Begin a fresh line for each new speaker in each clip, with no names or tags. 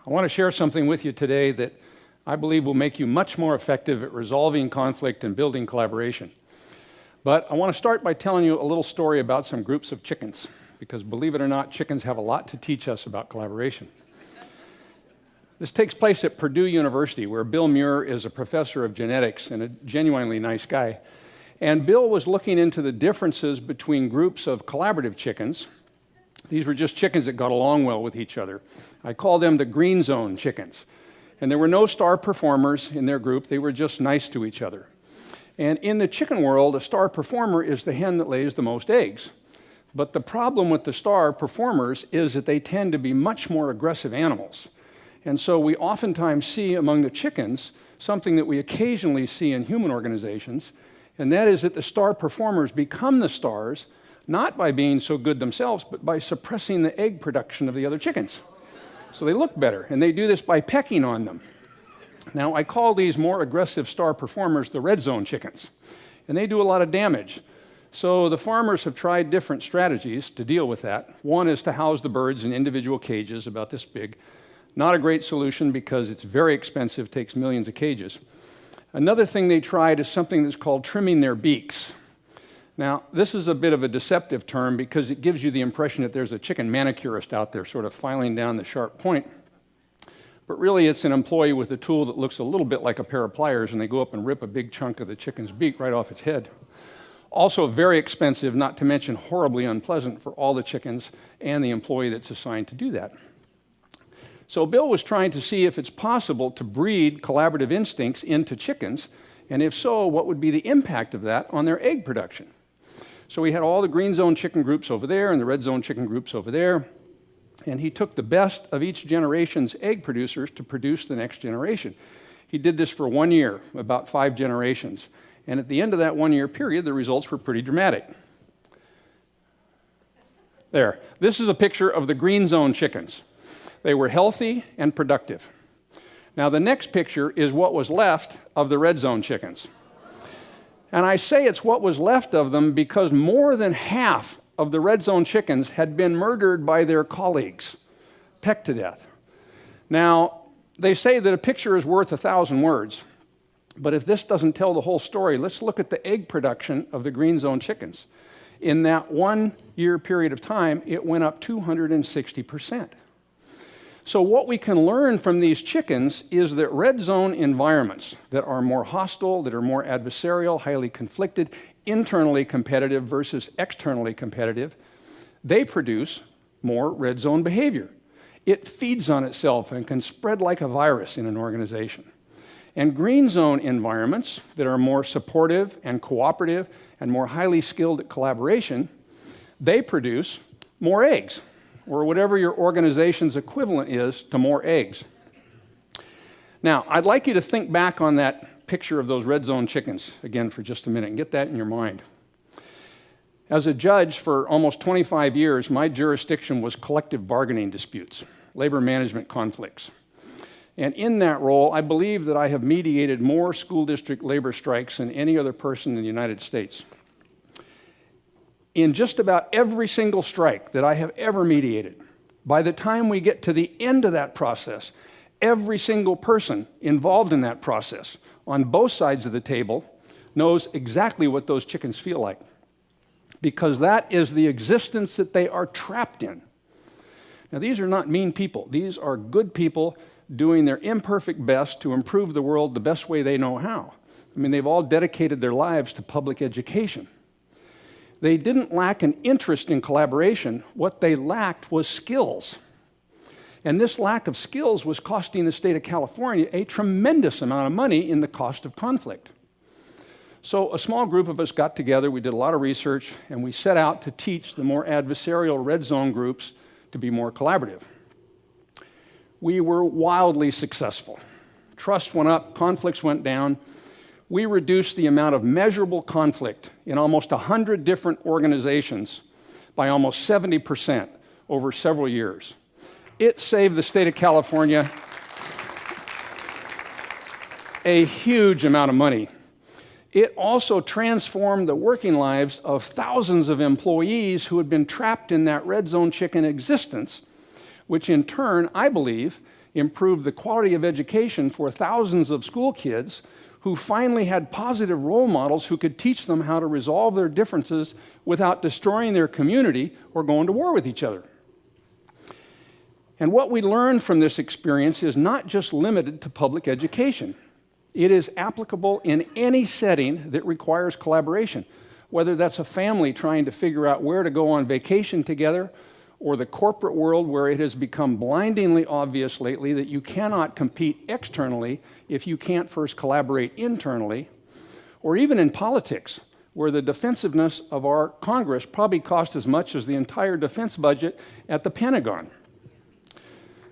I want to share something with you today that I believe will make you much more effective at resolving conflict and building collaboration. But I want to start by telling you a little story about some groups of chickens, because believe it or not, chickens have a lot to teach us about collaboration. This takes place at Purdue University, where Bill Muir is a professor of genetics and a genuinely nice guy. And Bill was looking into the differences between groups of collaborative chickens. These were just chickens that got along well with each other. I call them the green zone chickens. And there were no star performers in their group. They were just nice to each other. And in the chicken world, a star performer is the hen that lays the most eggs. But the problem with the star performers is that they tend to be much more aggressive animals. And so we oftentimes see among the chickens something that we occasionally see in human organizations, and that is that the star performers become the stars not by being so good themselves, but by suppressing the egg production of the other chickens. So they look better, and they do this by pecking on them. Now, I call these more aggressive star performers the red zone chickens, and they do a lot of damage. So the farmers have tried different strategies to deal with that. One is to house the birds in individual cages about this big. Not a great solution because it's very expensive, takes millions of cages. Another thing they tried is something that's called trimming their beaks. Now, this is a bit of a deceptive term because it gives you the impression that there's a chicken manicurist out there sort of filing down the sharp point. But really, it's an employee with a tool that looks a little bit like a pair of pliers, and they go up and rip a big chunk of the chicken's beak right off its head. Also very expensive, not to mention horribly unpleasant for all the chickens and the employee that's assigned to do that. So Bill was trying to see if it's possible to breed collaborative instincts into chickens, and if so, what would be the impact of that on their egg production? So we had all the green zone chicken groups over there and the red zone chicken groups over there, and he took the best of each generation's egg producers to produce the next generation. He did this for 1 year, about 5 generations, and at the end of that 1-year period, the results were pretty dramatic. There, this is a picture of the green zone chickens. They were healthy and productive. Now, the next picture is what was left of the red zone chickens. And I say it's what was left of them because more than half of the red zone chickens had been murdered by their colleagues, pecked to death. Now, they say that a picture is worth 1,000 words. But if this doesn't tell the whole story, let's look at the egg production of the green zone chickens. In that 1-year period of time, it went up 260%. So what we can learn from these chickens is that red zone environments that are more hostile, that are more adversarial, highly conflicted, internally competitive versus externally competitive, they produce more red zone behavior. It feeds on itself and can spread like a virus in an organization. And green zone environments that are more supportive and cooperative and more highly skilled at collaboration, they produce more eggs, or whatever your organization's equivalent is to more eggs. Now, I'd like you to think back on that picture of those red zone chickens again for just a minute and get that in your mind. As a judge for almost 25 years, my jurisdiction was collective bargaining disputes, labor management conflicts. And in that role, I believe that I have mediated more school district labor strikes than any other person in the United States. In just about every single strike that I have ever mediated, by the time we get to the end of that process, every single person involved in that process on both sides of the table knows exactly what those chickens feel like, because that is the existence that they are trapped in. Now, these are not mean people. These are good people doing their imperfect best to improve the world the best way they know how. I mean, they've all dedicated their lives to public education. They didn't lack an interest in collaboration. What they lacked was skills. And this lack of skills was costing the state of California a tremendous amount of money in the cost of conflict. So a small group of us got together, we did a lot of research, and we set out to teach the more adversarial red zone groups to be more collaborative. We were wildly successful. Trust went up, conflicts went down. We reduced the amount of measurable conflict in almost 100 different organizations by almost 70% over several years. It saved the state of California a huge amount of money. It also transformed the working lives of thousands of employees who had been trapped in that red zone chicken existence, which in turn, I believe, improved the quality of education for thousands of school kids who finally had positive role models who could teach them how to resolve their differences without destroying their community or going to war with each other. And what we learned from this experience is not just limited to public education. It is applicable in any setting that requires collaboration, whether that's a family trying to figure out where to go on vacation together, or the corporate world where it has become blindingly obvious lately that you cannot compete externally if you can't first collaborate internally, or even in politics, where the defensiveness of our Congress probably cost as much as the entire defense budget at the Pentagon.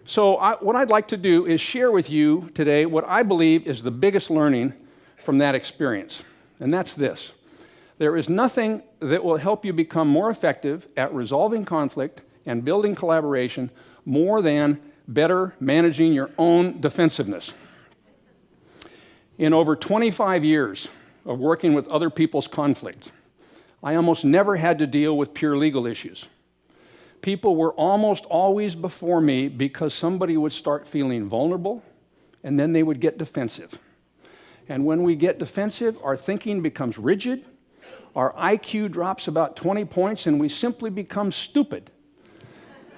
So what I'd like to do is share with you today what I believe is the biggest learning from that experience, and that's this. There is nothing that will help you become more effective at resolving conflict and building collaboration more than better managing your own defensiveness. In over 25 years of working with other people's conflicts, I almost never had to deal with pure legal issues. People were almost always before me because somebody would start feeling vulnerable, and then they would get defensive. And when we get defensive, our thinking becomes rigid, our IQ drops about 20 points, and we simply become stupid.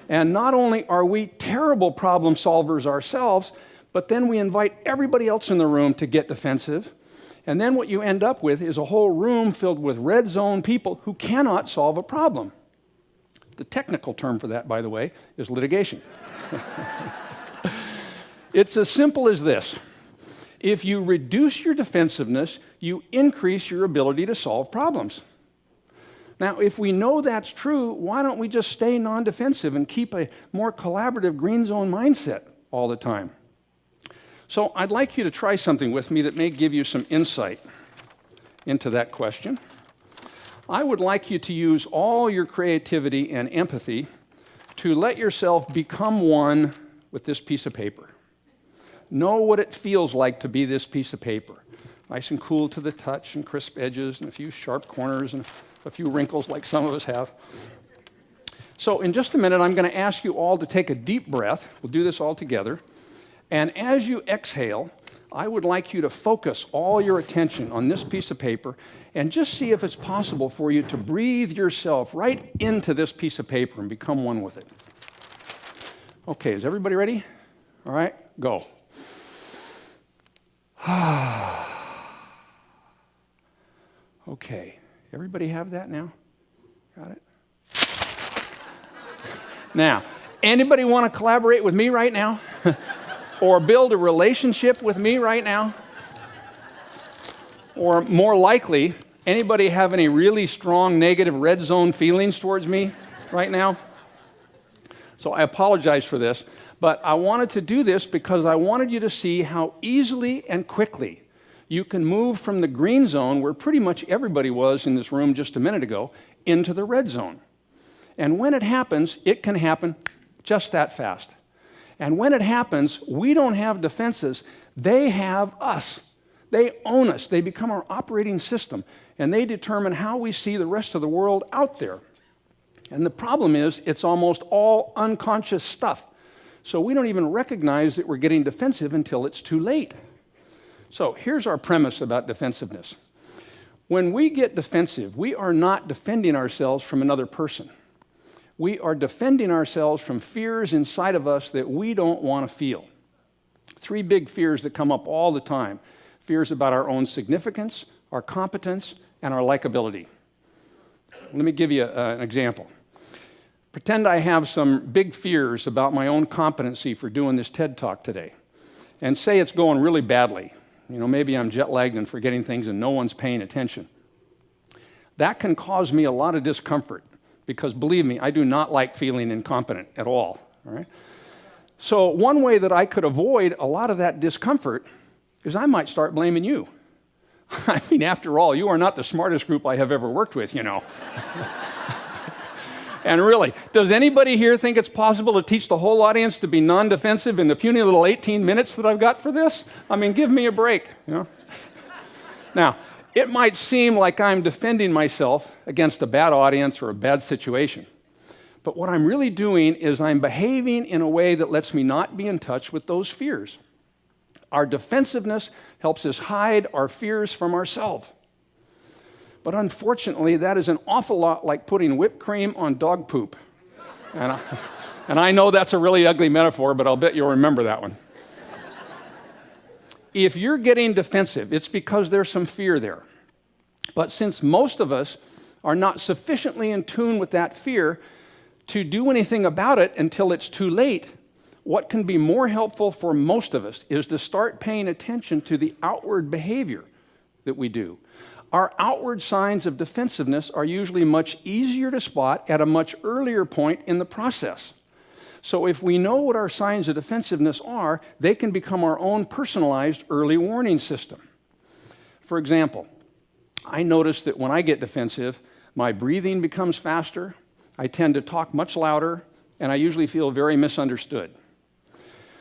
And not only are we terrible problem solvers ourselves, but then we invite everybody else in the room to get defensive. And then what you end up with is a whole room filled with red zone people who cannot solve a problem. The technical term for that, by the way, is litigation. It's as simple as this. If you reduce your defensiveness, you increase your ability to solve problems. Now, if we know that's true, why don't we just stay non-defensive and keep a more collaborative green zone mindset all the time? So I'd like you to try something with me that may give you some insight into that question. I would like you to use all your creativity and empathy to let yourself become one with this piece of paper. Know what it feels like to be this piece of paper. Nice and cool to the touch and crisp edges and a few sharp corners and a few wrinkles like some of us have. So in just a minute, I'm going to ask you all to take a deep breath. We'll do this all together. And as you exhale, I would like you to focus all your attention on this piece of paper and just see if it's possible for you to breathe yourself right into this piece of paper and become one with it. Okay, is everybody ready? All right, go. Okay, everybody have that now? Got it? Now, anybody want to collaborate with me right now? Or build a relationship with me right now? Or more likely, anybody have any really strong negative red zone feelings towards me right now? So I apologize for this, but I wanted to do this because I wanted you to see how easily and quickly you can move from the green zone, where pretty much everybody was in this room just a minute ago, into the red zone. And when it happens, it can happen just that fast. And when it happens, we don't have defenses. They have us. They own us. They become our operating system, and they determine how we see the rest of the world out there. And the problem is, it's almost all unconscious stuff. So we don't even recognize that we're getting defensive until it's too late. So here's our premise about defensiveness. When we get defensive, we are not defending ourselves from another person. We are defending ourselves from fears inside of us that we don't want to feel. 3 big fears that come up all the time. Fears about our own significance, our competence, and our likability. Let me give you an example. Pretend I have some big fears about my own competency for doing this TED Talk today. And say it's going really badly. You know, maybe I'm jet lagged and forgetting things and no one's paying attention. That can cause me a lot of discomfort. Because believe me, I do not like feeling incompetent at all right? So one way that I could avoid a lot of that discomfort is I might start blaming you. I mean, after all, you are not the smartest group I have ever worked with, you know. And really, does anybody here think it's possible to teach the whole audience to be non-defensive in the puny little 18 minutes that I've got for this? I mean, give me a break, you know. Now, it might seem like I'm defending myself against a bad audience or a bad situation. But what I'm really doing is I'm behaving in a way that lets me not be in touch with those fears. Our defensiveness helps us hide our fears from ourselves. But unfortunately, that is an awful lot like putting whipped cream on dog poop. And I know that's a really ugly metaphor, but I'll bet you'll remember that one. If you're getting defensive, it's because there's some fear there. But since most of us are not sufficiently in tune with that fear to do anything about it until it's too late, what can be more helpful for most of us is to start paying attention to the outward behavior that we do. Our outward signs of defensiveness are usually much easier to spot at a much earlier point in the process. So if we know what our signs of defensiveness are, they can become our own personalized early warning system. For example, I notice that when I get defensive, my breathing becomes faster, I tend to talk much louder, and I usually feel very misunderstood.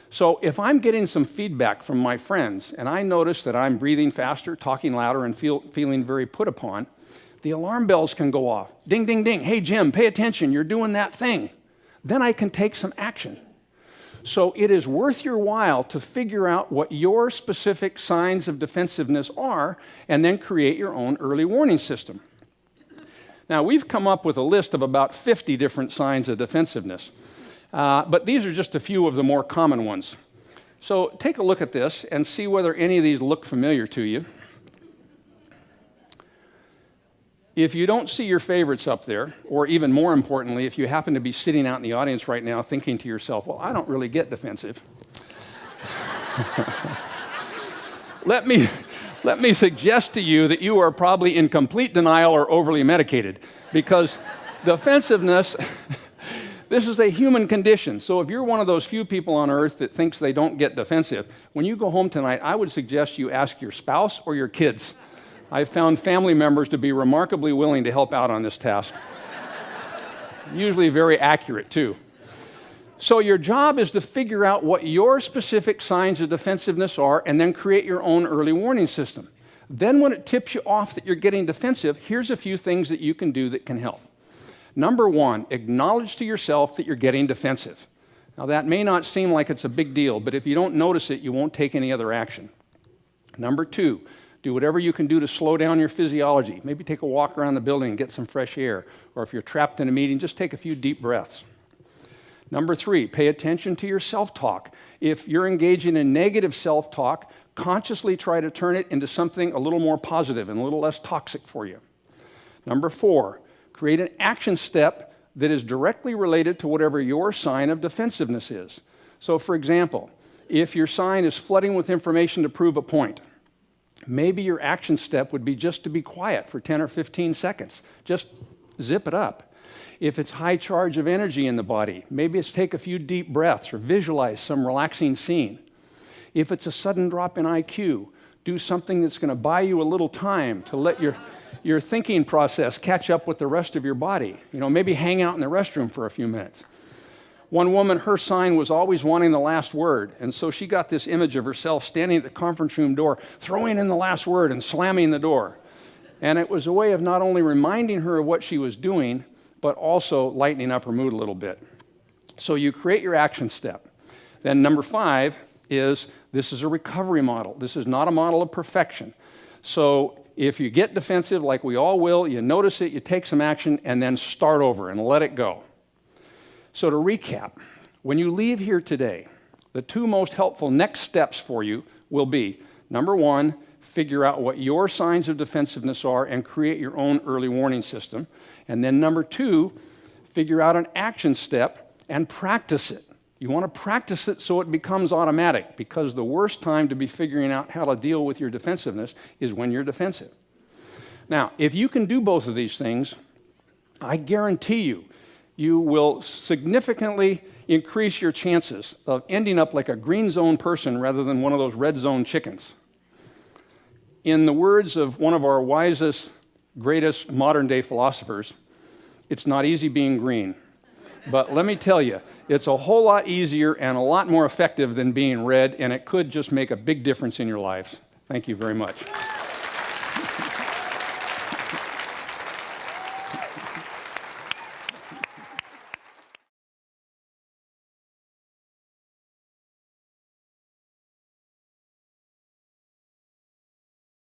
So if I'm getting some feedback from my friends, and I notice that I'm breathing faster, talking louder, and feeling very put upon, the alarm bells can go off. Ding, ding, ding. Hey, Jim, pay attention. You're doing that thing. Then I can take some action. So it is worth your while to figure out what your specific signs of defensiveness are, and then create your own early warning system. Now, we've come up with a list of about 50 different signs of defensiveness. But these are just a few of the more common ones. So take a look at this and see whether any of these look familiar to you. If you don't see your favorites up there, or even more importantly, if you happen to be sitting out in the audience right now thinking to yourself, well, I don't really get defensive. Let me suggest to you that you are probably in complete denial or overly medicated, because defensiveness... This is a human condition. So if you're one of those few people on earth that thinks they don't get defensive, when you go home tonight, I would suggest you ask your spouse or your kids. I've found family members to be remarkably willing to help out on this task. Usually very accurate, too. So your job is to figure out what your specific signs of defensiveness are and then create your own early warning system. Then when it tips you off that you're getting defensive, here's a few things that you can do that can help. Number one, acknowledge to yourself that you're getting defensive. Now, that may not seem like it's a big deal, but if you don't notice it, you won't take any other action. Number two, do whatever you can do to slow down your physiology. Maybe take a walk around the building and get some fresh air. Or if you're trapped in a meeting, just take a few deep breaths. Number three, pay attention to your self-talk. If you're engaging in negative self-talk, consciously try to turn it into something a little more positive and a little less toxic for you. Number four, create an action step that is directly related to whatever your sign of defensiveness is. So, for example, if your sign is flooding with information to prove a point, maybe your action step would be just to be quiet for 10 or 15 seconds. Just zip it up. If it's high charge of energy in the body, maybe it's take a few deep breaths or visualize some relaxing scene. If it's a sudden drop in IQ, do something that's going to buy you a little time to let your thinking process catch up with the rest of your body. Maybe hang out in the restroom for a few minutes. One woman, her sign was always wanting the last word, and so she got this image of herself standing at the conference room door, throwing in the last word and slamming the door. And it was a way of not only reminding her of what she was doing, but also lightening up her mood a little bit. So you create your action step. Then number 5 is, this is a recovery model. This is not a model of perfection. So if you get defensive, like we all will, you notice it, you take some action, and then start over and let it go. So to recap, when you leave here today, the 2 most helpful next steps for you will be, number 1, figure out what your signs of defensiveness are and create your own early warning system. And then number 2, figure out an action step and practice it. You want to practice it so it becomes automatic, because the worst time to be figuring out how to deal with your defensiveness is when you're defensive. Now, if you can do both of these things, I guarantee you will significantly increase your chances of ending up like a green zone person rather than one of those red zone chickens. In the words of one of our wisest, greatest modern day philosophers, it's not easy being green. But let me tell you, it's a whole lot easier and a lot more effective than being red, and it could just make a big difference in your life. Thank you very much.